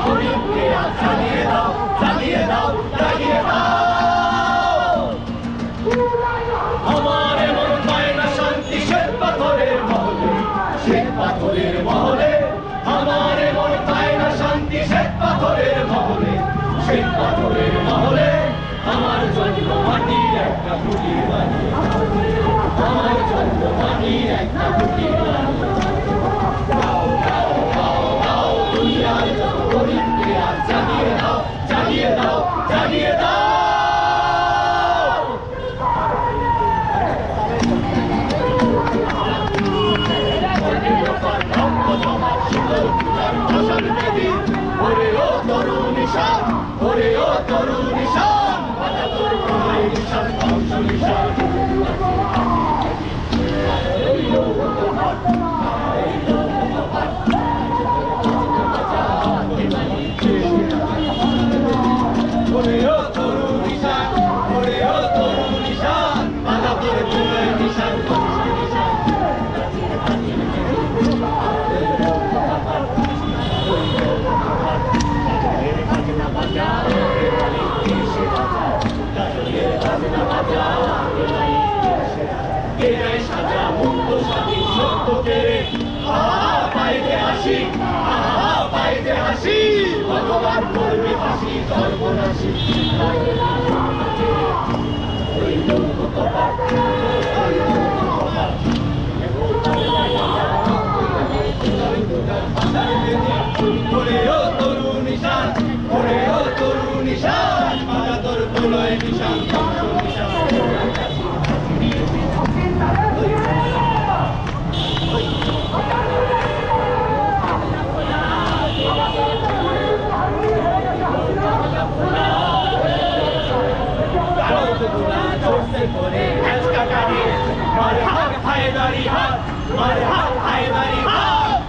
জ্বালিয়ে দাও জ্বালিয়ে দাও জ্বালিয়ে দাও আমার এমন পায় না শান্তি শ্বেত পাথরের মহলে শ্বেত পাথরের মহলে আমার এমন পায় না শান্তি শ্বেত পাথরের মহলে শ্বেত পাথরের মহলে আমার জন্য মাটির একটা কুটির বানিয়ে আমার জন্য মাটির একটা কুটির বানিয়ে দাও দাও দাও দাও দুনিয়ার যত গরিবকে আজ জ্বালিয়ে দাও জ্বালিয়ে দাও জ্বালিয়ে দাও ওরে ও তরুণ নিশান ওরে ও তরুণ নিশান বাধা তোর প্রলয় নিশান ধ্বংস নিশান ওরে ও তরুণ নিশান ওরে ও তরুণ নিশান বাধা তোর প্রলয় নিশান ধ্বংস নিশান সাজা মুক্ত স্বাধীন সত্য কেড়ে পাইতে হাসি পাইতে হাসি ভগবান করবে হাসি সর্বনাশী ওরে ও তরুণ নিশান ওরে ও তরুণ নিশান বাধা তোর প্রলয় নিশান ধ্বংস নিশান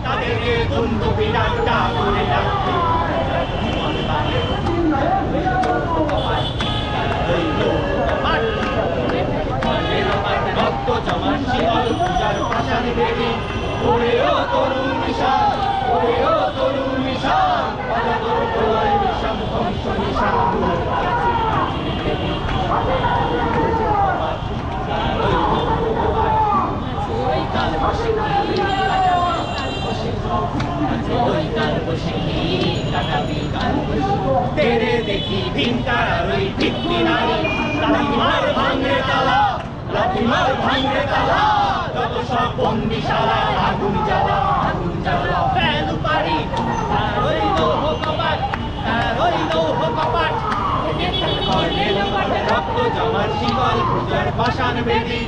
তাদেরকে দ্বন্দ্ব বিরাটটা করে রাখতে রক্ত জমার শীতল পূজার পাশান বেদি ওরে ও তরুণ নিশান ওরে ও তরুণ নিশান বাধা তোর প্রলয় নিশান ধ্বংস নিশান তেরে দেখি ভিনতার ওই ভিত্তি নারী লাঠিমার ভাঙে তালা লাঠিমার ভাঙে তালা যত সব বন্দিশালা আগুন জ্বালা ফেল পারি তার ওই লৌহ কপাট তার ওই লৌহ কপাট রক্ত জমার শিকল পূজার পাষাণ বেদি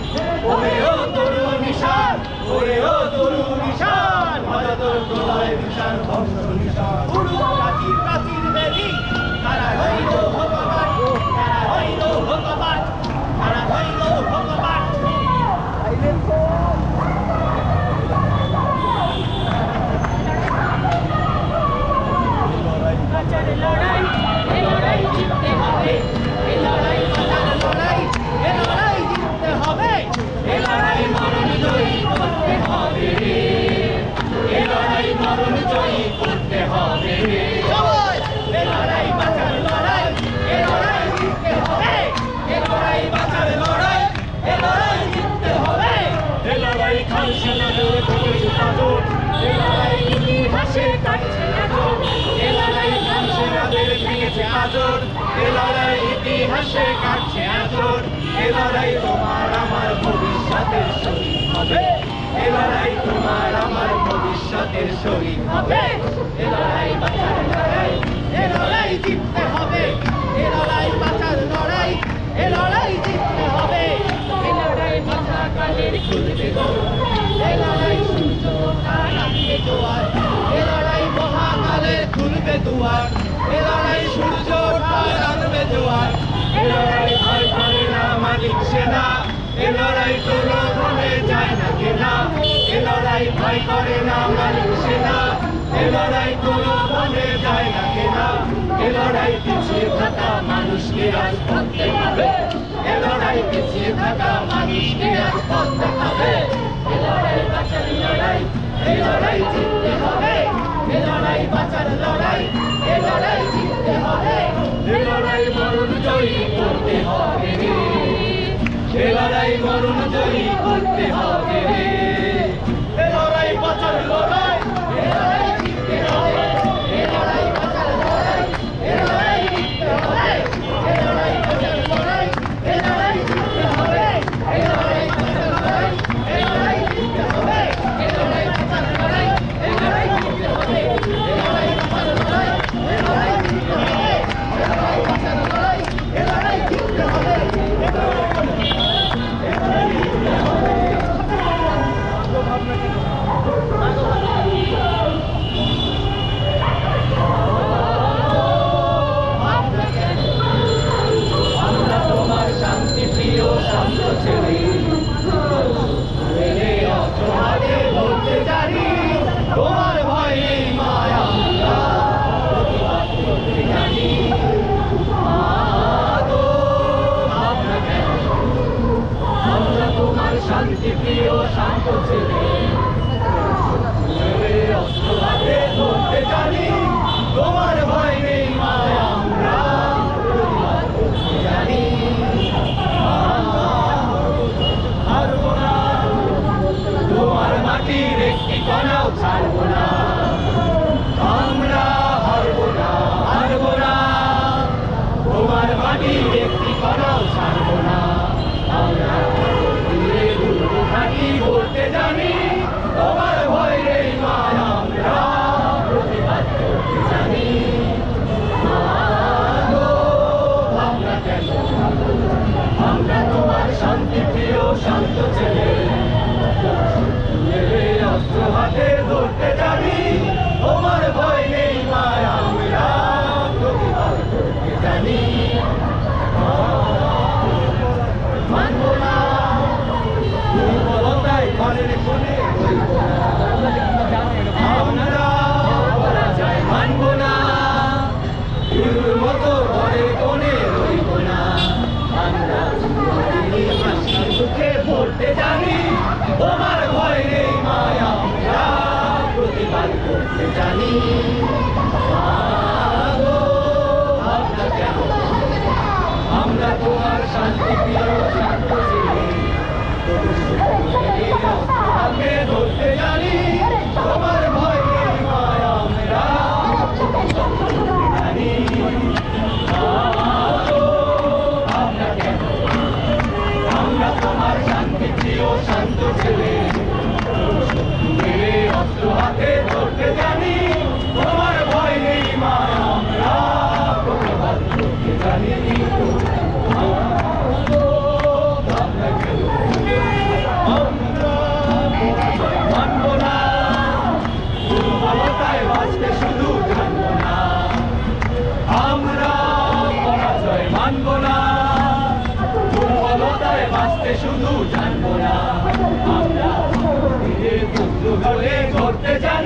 ওরে ও তরুণ নিশান ওরে ও তরুণ নিশান বাধা তোর প্রলয় নিশান ধ্বংস নিশান প্রাচীর প্রাচীর বেদি তারা হইল ভগবান তারা হইল ভগবান তারা হইল ভগবান লড়াই লড়াই জিততে হবে লড়াই লড়াই লড়াই জিততে হবে লড়াই মরণ জয়ী করতে হবে লড়াই মরণ জয়ী করতে হবে লড়াই বাঁচার লড়াই লড়াই জিততে হবে লড়াই বাঁচার লড়াই লড়াই জিততে হবে লড়াই খালসা নজর করেছে পাথর লড়াই ইতিহাসে কাটছে নজর লড়াই খালসা নজর ভেঙেছে আজর লড়াই ইতিহাসে কাটছে আজর লড়াই তোমার আমার ভবিষ্যতের শহীদ হবে লড়াই তোমার আমার ভবিষ্যতের শহীদ হবে লড়াই বাঁচার লড়াই লড়াই জিততে হবে লড়াই বাঁচার লড়াই লড়াই জিততে হবে লড়াই বাঁচা কালের খুলবে লড়াই সূর্য তার আগে জোয়ার লড়াই মহাকালের খুলবে দুয়ার লড়াই সূর্য তার আনবে জোয়ার লড়াই ভয় করে না মালিক সেনা লড়াই কোনো ভুলে যায় না কেনা লড়াই ভয় করে না মালিক সেনা লড়াই কোনো ভুলে যায় না কেনা লড়াই পিছিয়ে থাকা মানুষকে আজ করতে হবে লড়াই পিছিয়ে থাকা মানুষকে আজ করতে হবে লড়াই বাঁচার লড়াই লড়াই জিততে হবে লড়াই বাঁচার লড়াই লড়াই মরণ জয়ী করতে হবে রে। এ লড়াই বাঁচার লড়াই, এ লড়াই জিততে হবে। এ লড়াই বাঁচার লড়াই, এ লড়াই জিততে হবে। এ লড়াই বাঁচার লড়াই, এ লড়াই জিততে হবে। এ লড়াই বাঁচার লড়াই, এ লড়াই জিততে হবে। এ লড়াই বাঁচার লড়াই, এ লড়াই জিততে হবে। এ লড়াই বাঁচার লড়াই, এ লড়াই জিততে হবে। এ লড়াই বাঁচার লড়াই, এ লড়াই জিততে হবে। আমরা তোমার শান্তি প্রিয় শান্ত ছেলে, অস্ত্র হাতে বলতে জানি তোমার ভয় নেই মায়া, আমরা প্রতিবাদ করতে জানি। আমরা তোমার শান্তি প্রিয় শান্ত ছেলে, অস্ত্র হাতে ধরতে জানি তোমার ভয় নেই মায়া, আমরা প্রতিবাদ করতে জানি। হারবো না, তোমার মাটির একটি কণাও ছাড়বো না। আমরা হারবো না, হারবো না, তোমার মাটির একটি কণাও ছাড়বো না। আমরা ঘাটি বলতে জানি তোমার ভয় নেই মায়া, আমরা প্রতিবাদ করতে জানি। আমরা কেন, আমরা তোমার শান্তি প্রিয় শান্ত ছেলে, অস্ত্র হাতে ধরতে জানি তোমার ভয় নেই মায়া, আমরা প্রতিবাদ করতে জানি। মানবো না, দুর্বলতায় ঘরের কোণে রইব না। আমরা পরাজয় মানবো না, গুরুর মতো ঘরের কোণে রইব না। আমরা হাসি মুখে পড়তে জানি তোমার ভয় নেই মায়া, আমরা প্রতিবাদ করতে জানি। আমরা কেন, আমরা তোমার শান্তি প্রিয় শান্ত ছেলে, হাতে ধরতে জানি তোমার ভয় নেই মায়া, আমরা জানি। আমরা কেন, আমরা তোমার শান্তি প্রিয় শান্ত ছেলে, অস্ত্র হাতে ধরতে জানি তোমার ভয় নেই মায়া, আমরা প্রতিবাদ করতে জানি। মানবো না, দুর্বলতায় বাঁচতে শুধু জানবো না। আমরা পরাজয় মানবো না, দুর্বলতায় বাঁচতে শুধু জানবো না। আমরা ধীরে পুত্র গলে ধরতে চাই।